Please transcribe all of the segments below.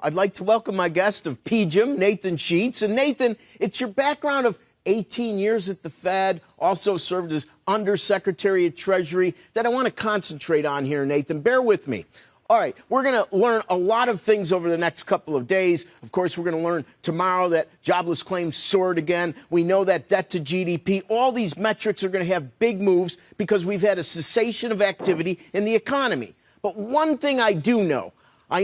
I'd like to welcome my guest of PGIM, Nathan Sheets. And Nathan, it's your background of 18 years at the Fed, also served as Under Secretary at Treasury, that I want to concentrate on here, Nathan. Bear with me. All right, we're going to learn a lot of things over the next couple of days. Of course, we're going to learn tomorrow that jobless claims soared again. We know that debt to GDP, all these metrics are going to have big moves because we've had a cessation of activity in the economy. But one thing I do know, I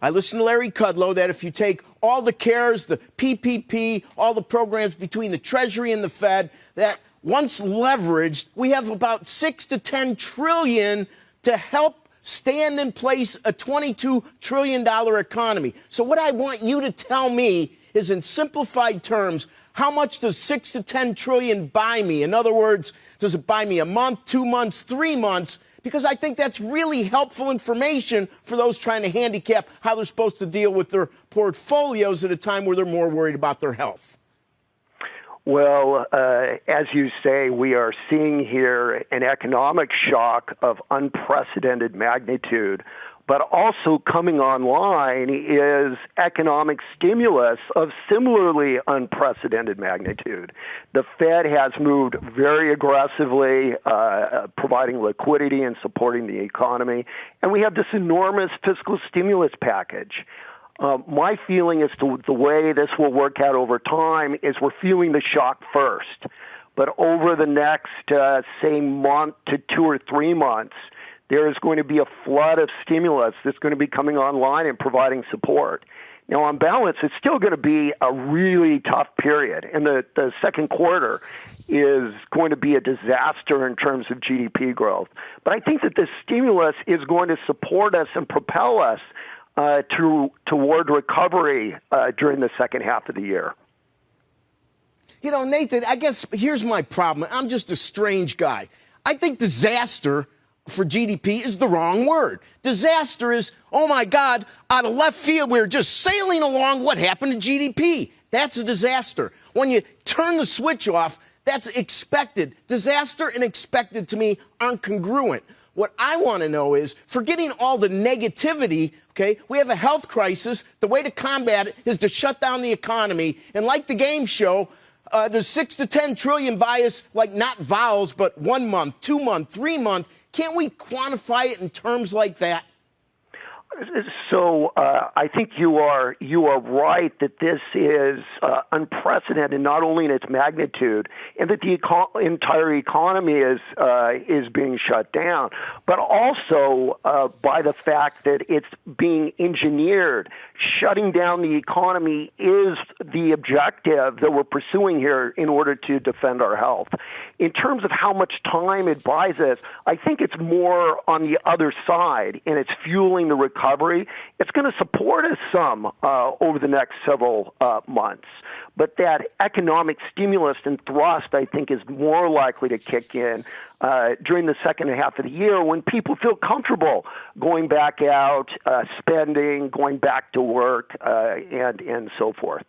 listen to Larry Kudlow, that if you take all the CARES, the PPP, all the programs between the Treasury and the Fed, that once leveraged, we have about 6 to 10 trillion to help stand in place a $22 trillion economy. So what I want you to tell me is, in simplified terms, how much does 6 to 10 trillion buy me? In other words, does it buy me a month, 2 months, 3 months? Because I think that's really helpful information for those trying to handicap how they're supposed to deal with their portfolios at a time where they're more worried about their health. Well, as you say, we are seeing here an economic shock of unprecedented magnitude, but also coming online is economic stimulus of similarly unprecedented magnitude. The Fed has moved very aggressively, providing liquidity and supporting the economy, and we have this enormous fiscal stimulus package. My feeling as to the way this will work out over time is we're feeling the shock first. But over the next, say, month to 2 or 3 months, there is going to be a flood of stimulus that's going to be coming online and providing support. Now, on balance, it's still going to be a really tough period. And the second quarter is going to be a disaster in terms of GDP growth. But I think that this stimulus is going to support us and propel us toward recovery during the second half of the year. You know, Nathan, I guess here's my problem. I'm just a strange guy. I think disaster for GDP is the wrong word. Disaster is, oh my God, out of left field, we're just sailing along. What happened to GDP? That's a disaster. When you turn the switch off, that's expected. Disaster and expected, to me, aren't congruent. What I want to know is, forgetting all the negativity, okay, we have a health crisis. The way to combat it is to shut down the economy. And like the game show, the 6 to 10 trillion bias, like not vowels, but 1 month, 2 month, 3 month. Can't we quantify it in terms like that? So I think you are right that this is unprecedented, not only in its magnitude, and that the entire economy is being shut down, but also by the fact that it's being engineered. Shutting down the economy is the objective that we're pursuing here in order to defend our health. In terms of how much time it buys us, I think it's more on the other side, and it's fueling the recovery. It's going to support us some over the next several months. But that economic stimulus and thrust, I think, is more likely to kick in during the second half of the year when people feel comfortable going back out, spending, going back to work, and so forth.